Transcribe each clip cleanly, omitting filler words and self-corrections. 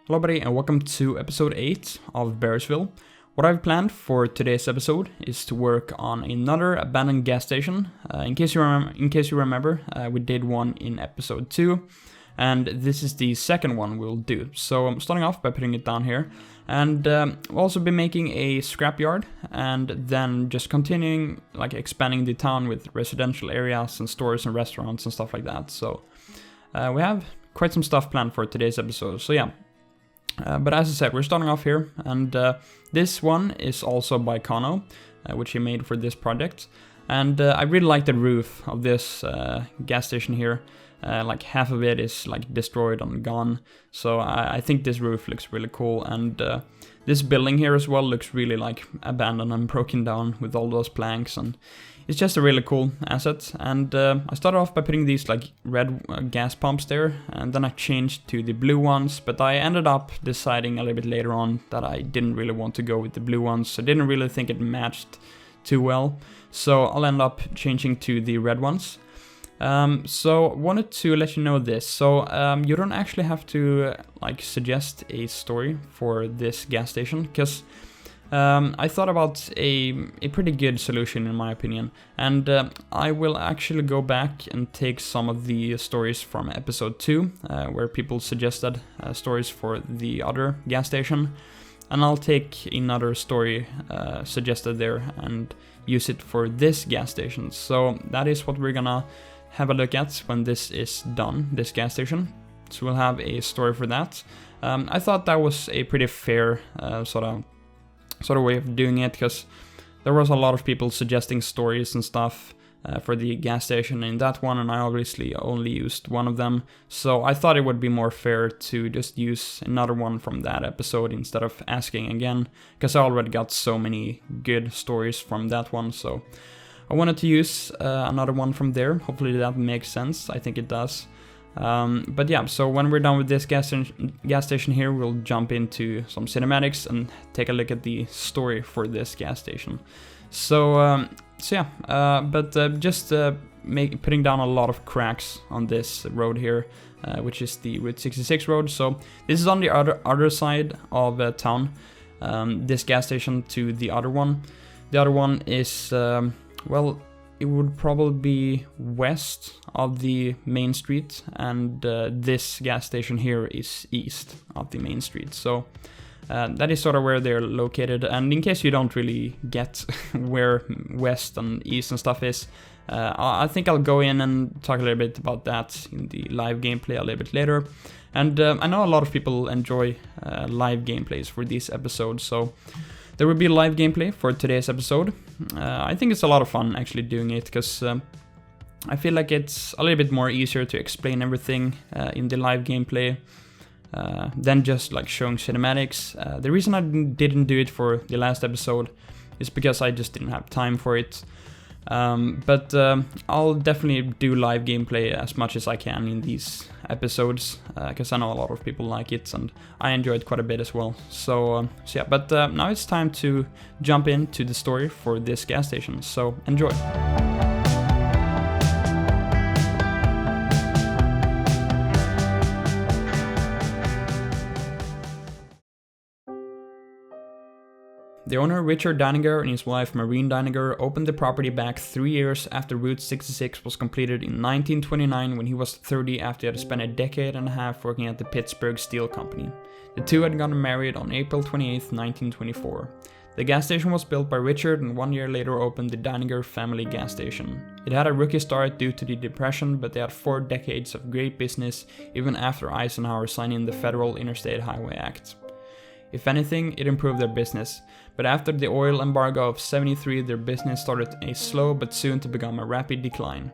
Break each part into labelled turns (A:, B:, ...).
A: Hello everybody and welcome to episode 8 of Berrysville. What I've planned for today's episode is to work on another abandoned gas station. In case you remember, we did one in episode 2, and this is the second one we'll do. So I'm starting off by putting it down here, and we'll also be making a scrapyard, and then just continuing expanding the town with residential areas and stores and restaurants and stuff like that. So we have quite some stuff planned for today's episode. So yeah. But as I said, we're starting off here, and this one is also by Kano, which he made for this project. And I really like the roof of this gas station here. Half of it is destroyed and gone, so I think this roof looks really cool. And this building here as well looks really abandoned and broken down with all those planks, and it's just a really cool asset. And I started off by putting these red gas pumps there, and then I changed to the blue ones, but I ended up deciding a little bit later on that I didn't really want to go with the blue ones. I didn't really think it matched too well, so I'll end up changing to the red ones. So wanted to let you know this. So you don't actually have to suggest a story for this gas station, because I thought about a pretty good solution in my opinion, and I will actually go back and take some of the stories from episode 2, where people suggested stories for the other gas station, and I'll take another story suggested there and use it for this gas station. So that is what we're gonna have a look at when this is done, this gas station. So we'll have a story for that. I thought that was a pretty fair sort of way of doing it, because there was a lot of people suggesting stories and stuff for the gas station in that one, and I obviously only used one of them, so I thought it would be more fair to just use another one from that episode instead of asking again, because I already got so many good stories from that one. So I wanted to use another one from there. Hopefully that makes sense. I think it does. But yeah, so when we're done with this gas station here, we'll jump into some cinematics and take a look at the story for this gas station. So yeah, just putting down a lot of cracks on this road here, which is the Route 66 road. So this is on the other side of town, this gas station to the other one. The other one is, well, it would probably be west of the main street, and this gas station here is east of the main street. So that is sort of where they're located. And in case you don't really get where west and east and stuff is, I think I'll go in and talk a little bit about that in the live gameplay a little bit later. And I know a lot of people enjoy live gameplays for these episodes, so there will be live gameplay for today's episode. I think it's a lot of fun actually doing it, because I feel like it's a little bit more easier to explain everything in the live gameplay than just showing cinematics. The reason I didn't do it for the last episode is because I just didn't have time for it. But I'll definitely do live gameplay as much as I can in these episodes, because I know a lot of people like it, and I enjoy it quite a bit as well. So yeah, but now it's time to jump into the story for this gas station, so enjoy. The owner, Richard Deininger, and his wife, Maureen Deininger, opened the property back 3 years after Route 66 was completed in 1929, when he was 30 after he had spent a decade and a half working at the Pittsburgh Steel Company. The two had gotten married on April 28, 1924. The gas station was built by Richard, and 1 year later opened the Deininger family gas station. It had a rookie start due to the Depression, but they had 4 decades of great business even after Eisenhower signed in the Federal Interstate Highway Act. If anything, it improved their business, but after the oil embargo of '73, their business started a slow but soon to become a rapid decline.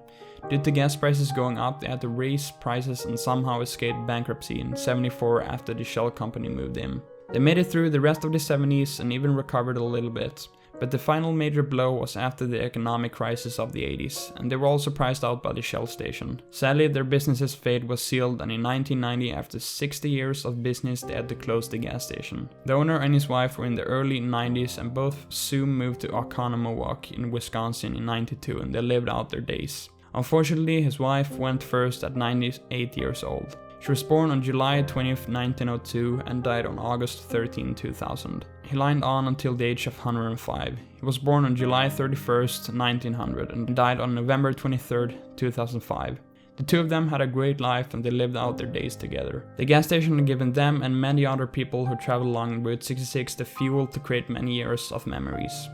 A: Due to gas prices going up, they had to raise prices and somehow escaped bankruptcy in '74 after the Shell company moved in. They made it through the rest of the '70s and even recovered a little bit, but the final major blow was after the economic crisis of the '80s, and they were also priced out by the Shell station. Sadly, their business's fate was sealed, and in 1990, after 60 years of business, they had to close the gas station. The owner and his wife were in the early 90s, and both soon moved to Oconomowoc in Wisconsin in '92, and they lived out their days. Unfortunately, his wife went first at 98 years old. She was born on July 20th, 1902 and died on August 13, 2000. He lined on until the age of 105. He was born on July 31st, 1900 and died on November 23rd, 2005. The two of them had a great life and they lived out their days together. The gas station had given them and many other people who traveled along Route 66 the fuel to create many years of memories.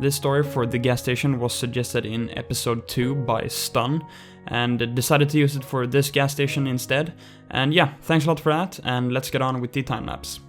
A: This story for the gas station was suggested in episode 2 by Stun, and decided to use it for this gas station instead. And yeah, thanks a lot for that, and let's get on with the time-lapse.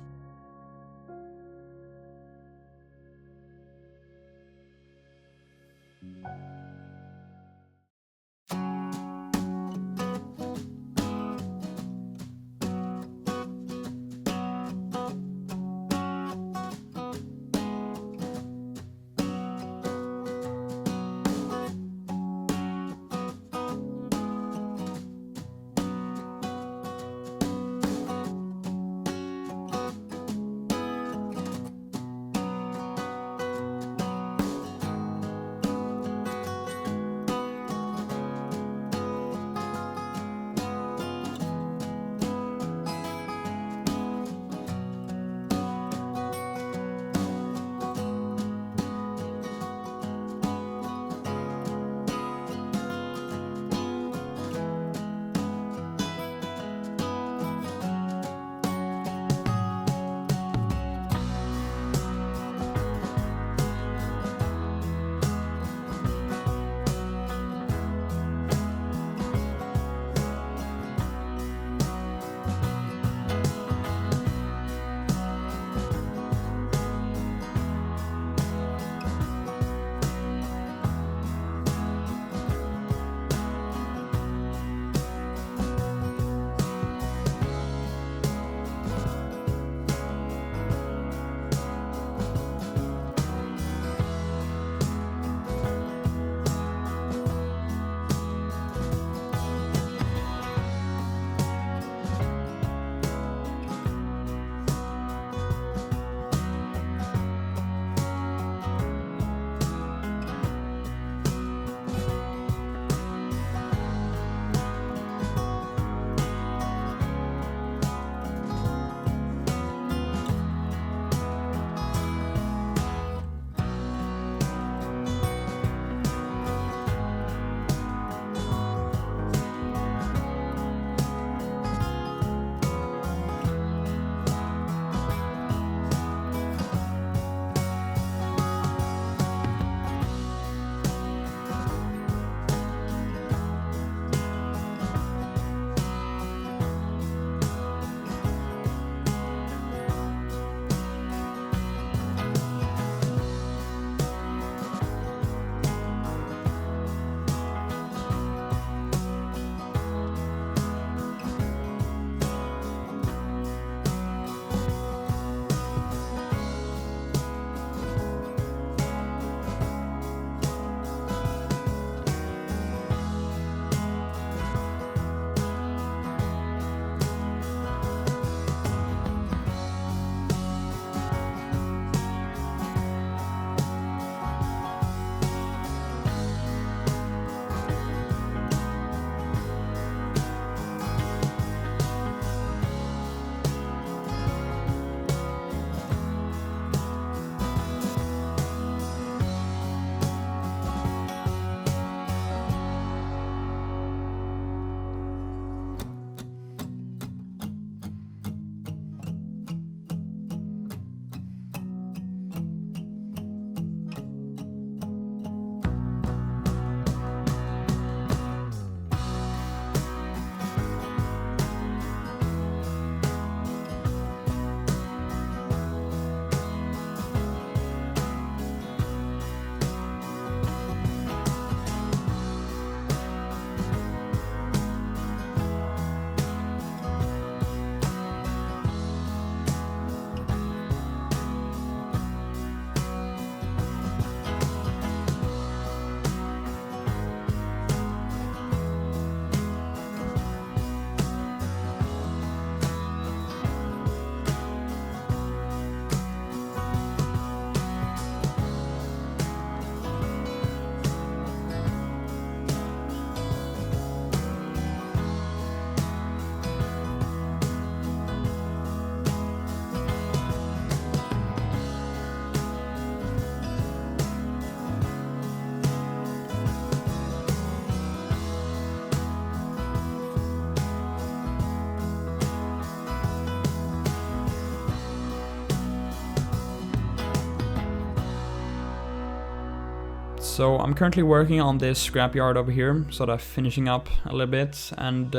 A: So I'm currently working on this scrapyard over here, sort of finishing up a little bit, and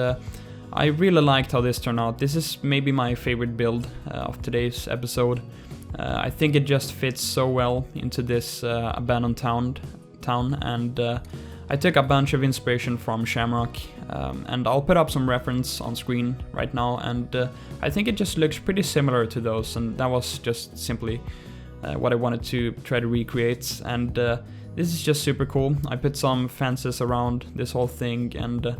A: I really liked how this turned out. This is maybe my favorite build of today's episode. I think it just fits so well into this abandoned town, and I took a bunch of inspiration from Shamrock, and I'll put up some reference on screen right now, and I think it just looks pretty similar to those, and that was just simply what I wanted to try to recreate. And this is just super cool. I put some fences around this whole thing, and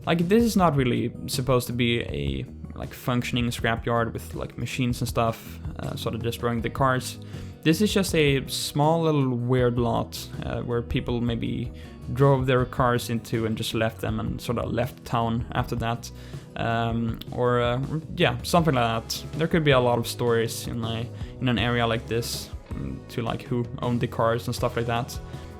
A: like, this is not really supposed to be a like functioning scrapyard with like machines and stuff sort of destroying the cars. This is just a small little weird lot where people maybe drove their cars into and just left them and sort of left town after that, or yeah, something like that. There could be a lot of stories in an area like this, to like who owned the cars and stuff like that.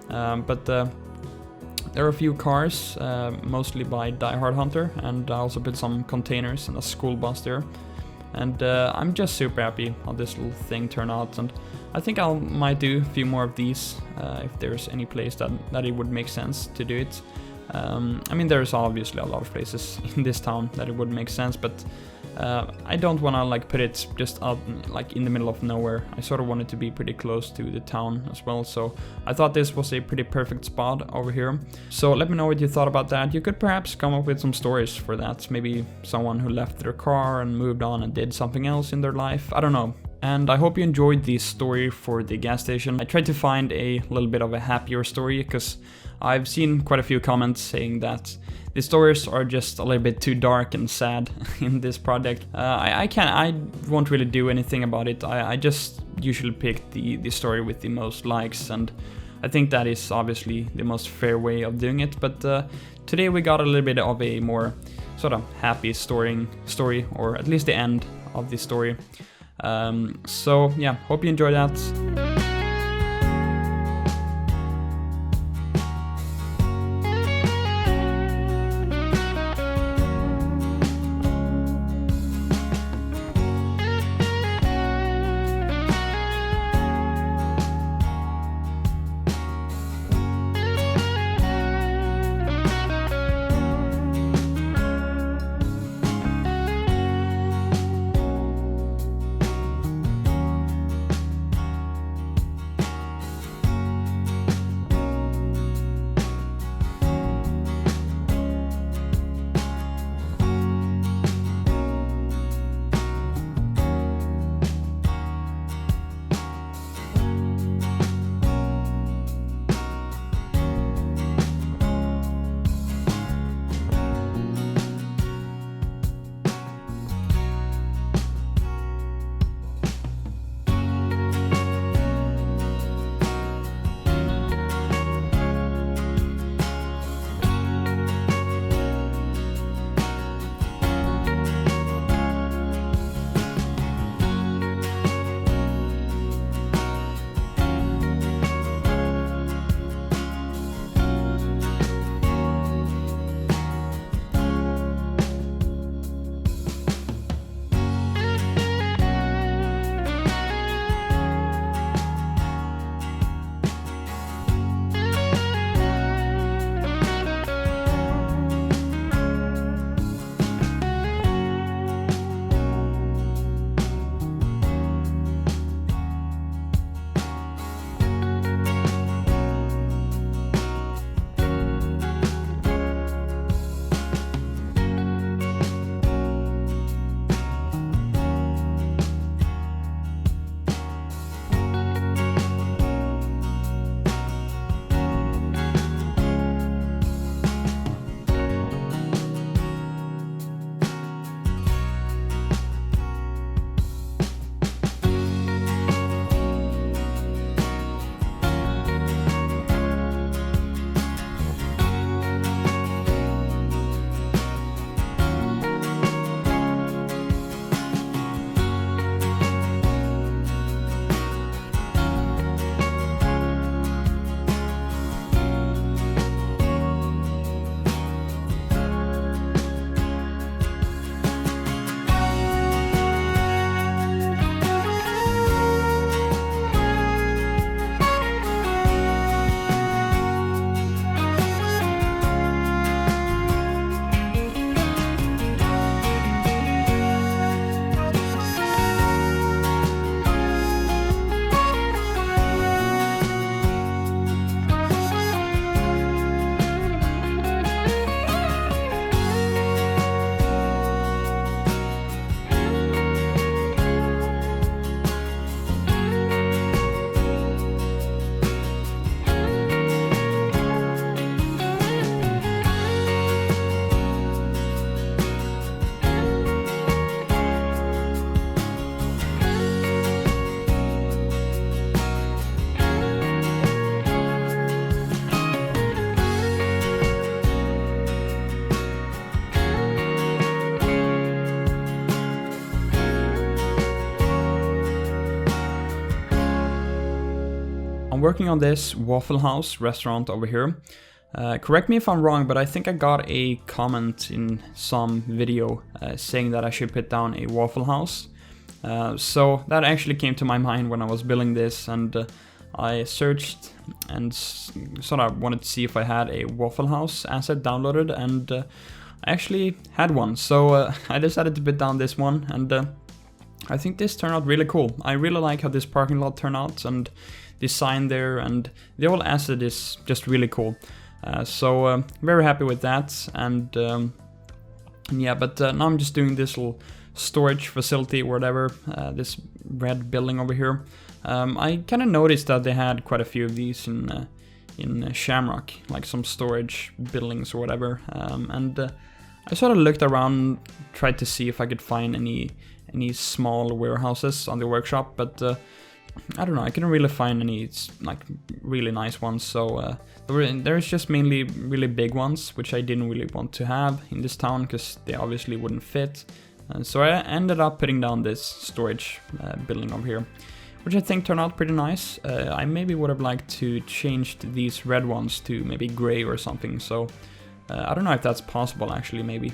A: But there are a few cars, mostly by Die Hard Hunter, and I also put some containers and a school bus there. And I'm just super happy how this little thing turned out, and I think I might do a few more of these if there's any place that it would make sense to do it. I mean, there's obviously a lot of places in this town that it would make sense, but I don't want to like put it just out like in the middle of nowhere. I sort of want it to be pretty close to the town as well, so I thought this was a pretty perfect spot over here. So let me know what you thought about that. You could perhaps come up with some stories for that. Maybe someone who left their car and moved on and did something else in their life. I don't know. And I hope you enjoyed the story for the gas station. I tried to find a little bit of a happier story, because I've seen quite a few comments saying that the stories are just a little bit too dark and sad in this project. I won't really do anything about it. I just usually pick the story with the most likes, and I think that is obviously the most fair way of doing it. But today we got a little bit of a more sort of happy story, or at least the end of the story. So yeah, hope you enjoyed that. working on this Waffle House restaurant over here. Correct me if I'm wrong, but I think I got a comment in some video saying that I should put down a Waffle House. So that actually came to my mind when I was building this, and I searched and sort of wanted to see if I had a Waffle House asset downloaded, and I actually had one. So I decided to put down this one, and I think this turned out really cool. I really like how this parking lot turned out, and design there, and the whole asset is just really cool. So very happy with that, and yeah, but now I'm just doing this little storage facility or whatever, this red building over here. I kind of noticed that they had quite a few of these in Shamrock, like some storage buildings or whatever, and I sort of looked around, tried to see if I could find any small warehouses on the workshop, but I don't know, I couldn't really find any like really nice ones, so there's just mainly really big ones, which I didn't really want to have in this town because they obviously wouldn't fit. So I ended up putting down this storage building over here, which I think turned out pretty nice. I maybe would have liked to change these red ones to maybe gray or something, so I don't know if that's possible actually, maybe.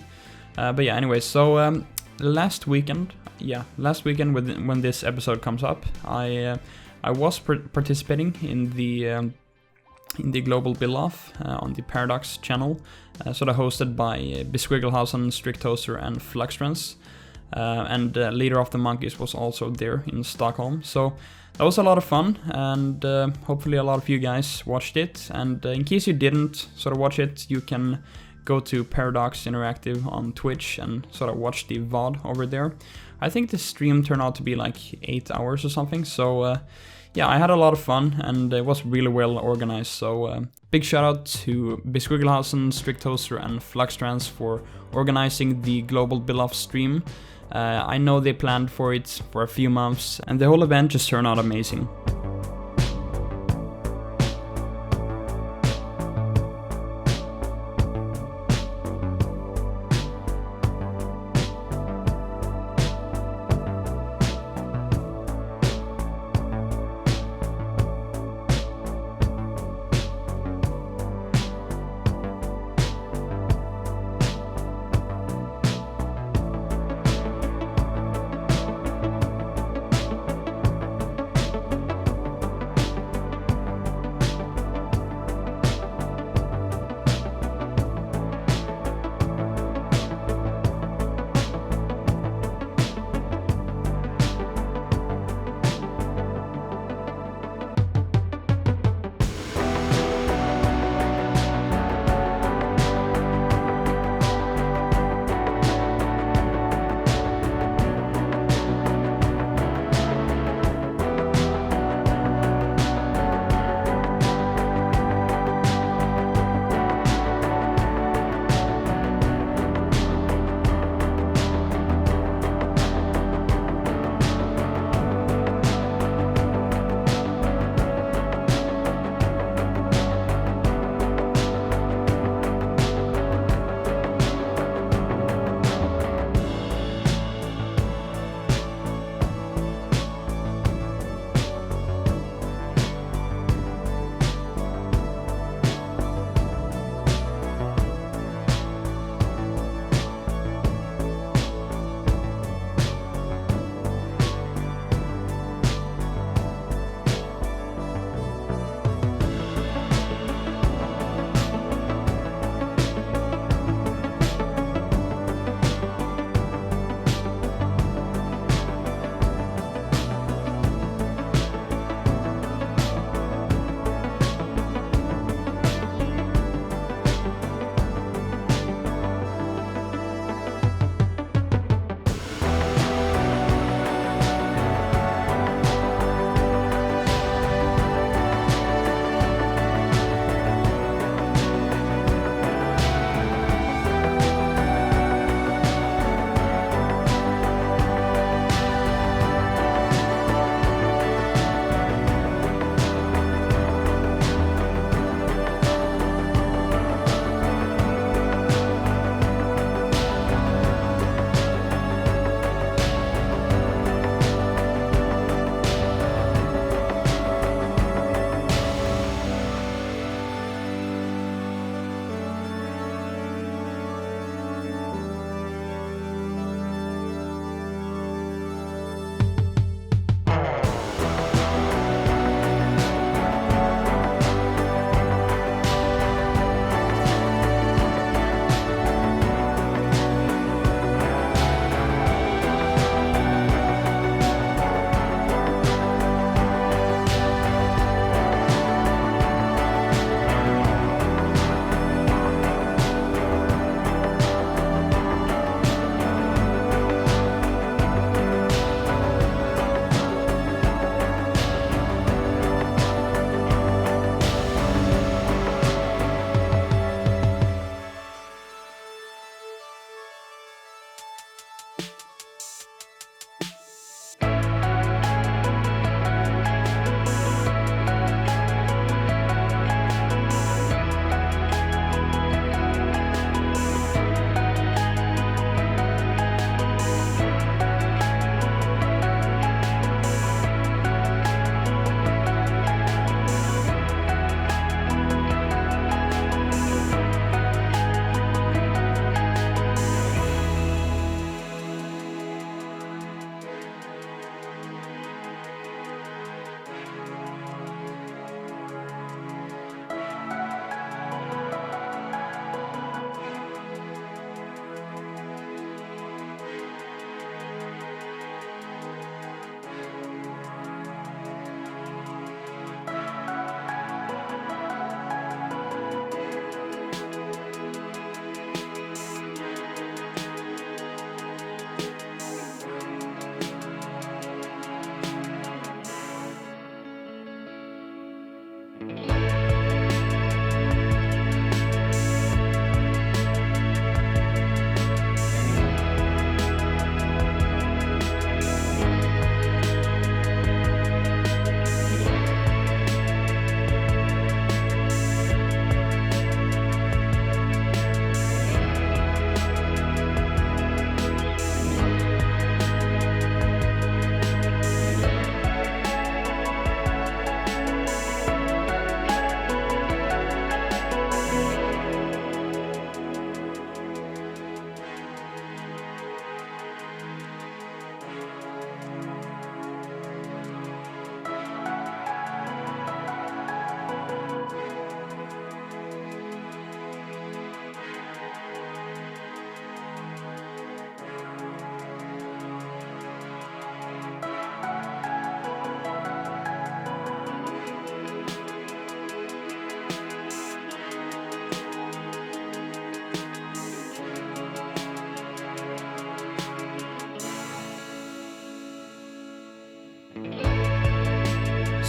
A: But yeah, anyway, so last weekend when this episode comes up, I was participating in the global build-off on the Paradox channel, sort of hosted by Besquigglehouse, Strict Toaster, and Fluxtrans, and Leader of the Monkeys was also there in Stockholm. So that was a lot of fun, and hopefully a lot of you guys watched it. And in case you didn't sort of watch it, you can go to Paradox Interactive on Twitch and sort of watch the VOD over there. I think the stream turned out to be like 8 hours or something, so yeah, I had a lot of fun, and it was really well organized, so big shout out to Besquigglehouse, Strict Toaster, and Fluxtrans for organizing the global build-off stream. I know they planned for it for a few months, and the whole event just turned out amazing.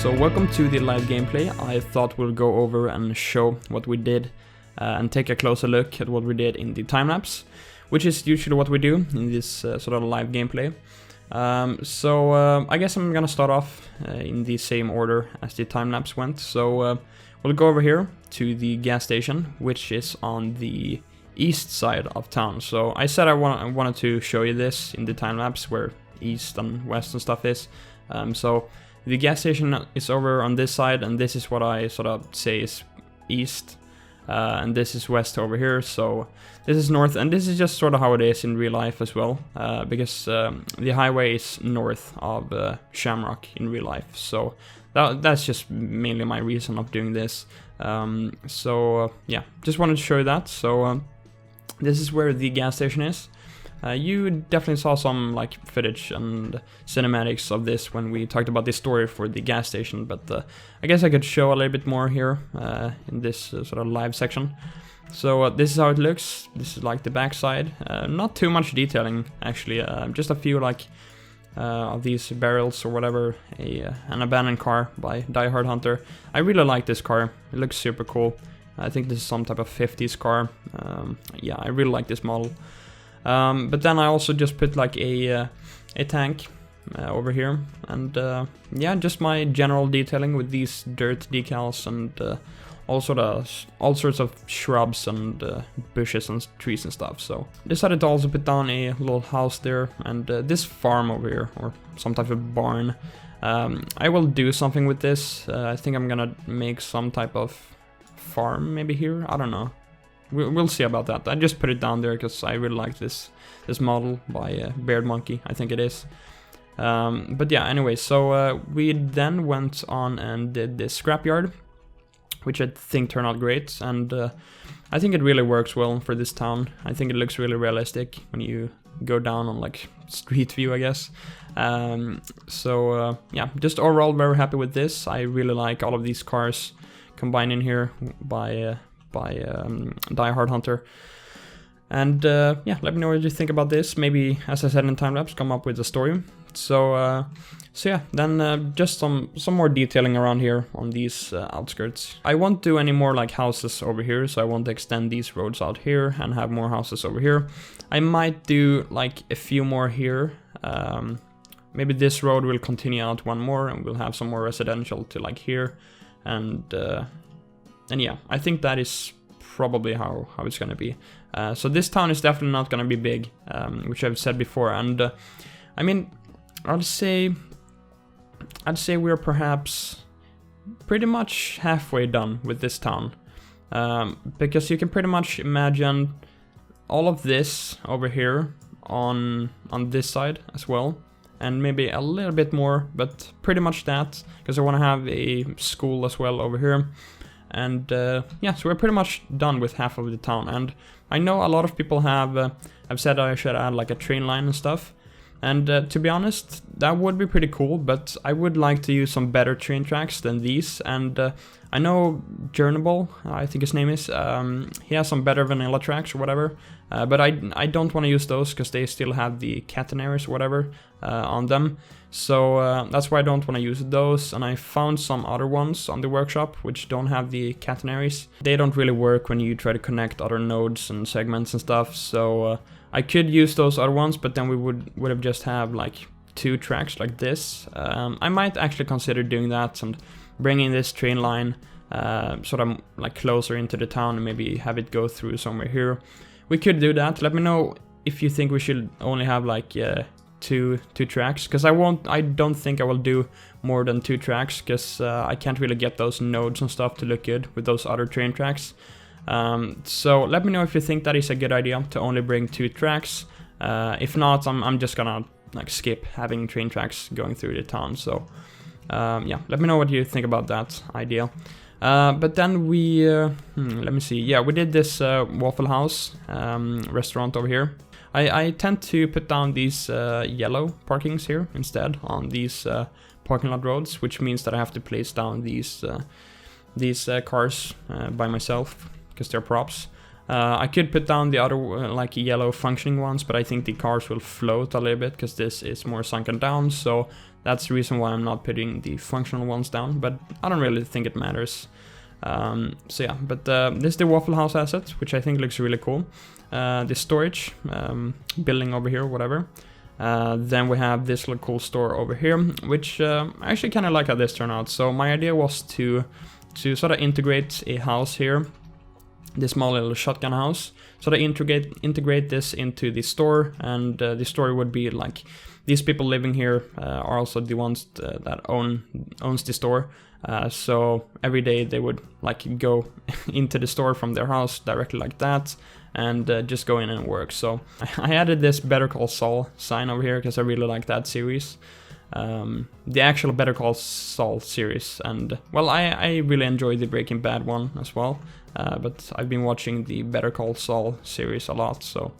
A: So welcome to the live gameplay. I thought we'll go over and show what we did and take a closer look at what we did in the time-lapse, which is usually what we do in this sort of live gameplay. I guess I'm gonna start off in the same order as the time-lapse went. So we'll go over here to the gas station, which is on the east side of town. So I said I wanted to show you this in the time-lapse where east and west and stuff is. So the gas station is over on this side, and this is what I sort of say is east, and this is west over here. So this is north, and this is just sort of how it is in real life as well, because the highway is north of Shamrock in real life. So that's just mainly my reason of doing this. Yeah, just wanted to show you that. So this is where the gas station is. You definitely saw some like footage and cinematics of this when we talked about the story for the gas station, but I guess I could show a little bit more here in this sort of live section. So this is how it looks. This is like the backside. Not too much detailing actually, just a few like of these barrels or whatever. An abandoned car by Die Hard Hunter. I really like this car. It looks super cool. I think this is some type of 50s car. Yeah, I really like this model. But then I also just put like a tank over here, and yeah, just my general detailing with these dirt decals and all sorts of shrubs and bushes and trees and stuff. So decided to also put down a little house there, and this farm over here, or some type of barn. I will do something with this. I think I'm gonna make some type of farm maybe here. I don't know. We'll see about that. I just put it down there because I really like this model by Beard Monkey, I think it is. But yeah, anyway, so we then went on and did this Scrapyard, which I think turned out great, and I think it really works well for this town. I think it looks really realistic when you go down on like street view, I guess. Yeah, just overall very happy with this. I really like all of these cars combined in here by Die Hard Hunter. And yeah, let me know what you think about this. Maybe, as I said in time-lapse, come up with a story. So yeah, then just some more detailing around here on these outskirts. I won't do any more like houses over here, so I won't extend these roads out here and have more houses over here. I might do like a few more here. Maybe this road will continue out one more, and we'll have some more residential to like here. And yeah, I think that is probably how it's gonna be. So this town is definitely not gonna be big, which I've said before. And I mean, I'd say we're perhaps pretty much halfway done with this town, because you can pretty much imagine all of this over here on this side as well, and maybe a little bit more, but pretty much that, because I want to have a school as well over here. And yeah, so we're pretty much done with half of the town. And I know a lot of people have said I should add like a train line and stuff. And to be honest, that would be pretty cool, but I would like to use some better train tracks than these. And I know Journable, I think his name is, he has some better vanilla tracks or whatever. But I don't want to use those because they still have the catenaries or whatever on them. So that's why I don't want to use those. And I found some other ones on the workshop which don't have the catenaries. They don't really work when you try to connect other nodes and segments and stuff. So I could use those other ones, but then we would have just have like 2 tracks like this. I might actually consider doing that and bringing this train line sort of like closer into the town and maybe have it go through somewhere here. We could do that. Let me know if you think we should only have like two tracks, because I don't think I will do more than 2 tracks, because I can't really get those nodes and stuff to look good with those other train tracks. So let me know if you think that is a good idea to only bring 2 tracks. If not, I'm just gonna like skip having train tracks going through the town. So yeah, let me know what you think about that idea. But then we let me see. Yeah, we did this Waffle House restaurant over here. I tend to put down these yellow parkings here instead on these parking lot roads, which means that I have to place down these cars by myself because they're props. I could put down the other like yellow functioning ones, but I think the cars will float a little bit because this is more sunken down, so that's the reason why I'm not putting the functional ones down, but I don't really think it matters. So yeah, but this is the Waffle House asset, which I think looks really cool. The storage building over here, whatever. Then we have this little cool store over here, which I actually kind of like how this turned out. So my idea was to sort of integrate a house here, this small little shotgun house, sort of integrate this into the store, and the story would be like these people living here are also the ones that owns the store. So every day they would like go into the store from their house directly like that, and just go in and work. So I added this Better Call Saul sign over here because I really like that series. The actual Better Call Saul series, and well, I really enjoy the Breaking Bad one as well, but I've been watching the Better Call Saul series a lot, so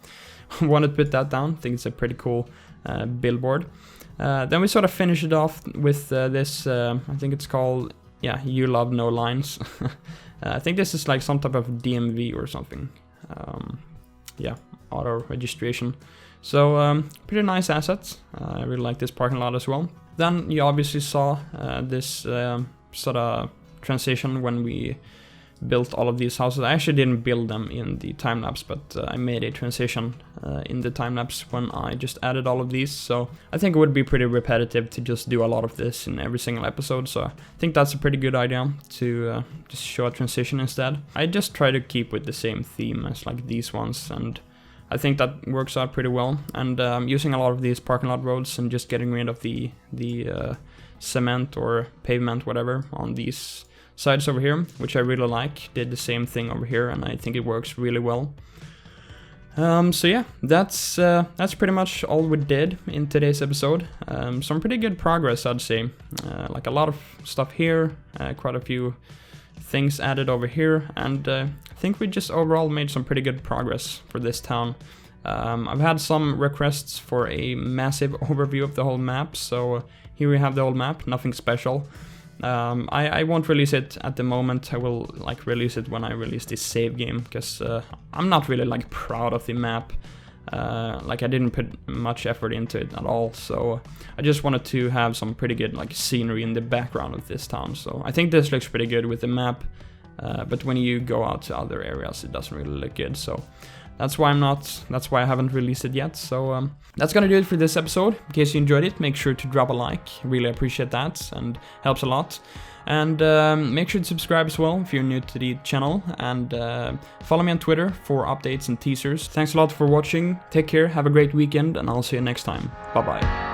A: I wanted to put that down. I think it's a pretty cool billboard. Then we sort of finish it off with this, I think it's called, yeah, You Love No Lines. I think this is like some type of DMV or something. Yeah, auto registration. So pretty nice assets. I really like this parking lot as well. Then you obviously saw this sort of transition when we built all of these houses. I actually didn't build them in the time-lapse, but I made a transition in the time-lapse when I just added all of these. So I think it would be pretty repetitive to just do a lot of this in every single episode. So I think that's a pretty good idea to just show a transition instead. I just try to keep with the same theme as like these ones, and I think that works out pretty well. And using a lot of these parking lot roads and just getting rid of the cement or pavement, whatever, on these sides over here, which I really like. Did the same thing over here, and I think it works really well. So yeah, that's pretty much all we did in today's episode. Some pretty good progress, I'd say. Like a lot of stuff here, quite a few things added over here, and I think we just overall made some pretty good progress for this town. I've had some requests for a massive overview of the whole map, so here we have the whole map, nothing special. I won't release it at the moment. I will like release it when I release this save game, because I'm not really like proud of the map. Like I didn't put much effort into it at all, so I just wanted to have some pretty good like scenery in the background of this town. So I think this looks pretty good with the map, but when you go out to other areas it doesn't really look good. So that's why I haven't released it yet. So that's gonna do it for this episode. In case you enjoyed it, make sure to drop a like. Really appreciate that and helps a lot. And make sure to subscribe as well if you're new to the channel, and follow me on Twitter for updates and teasers. Thanks a lot for watching. Take care, have a great weekend, and I'll see you next time. Bye bye.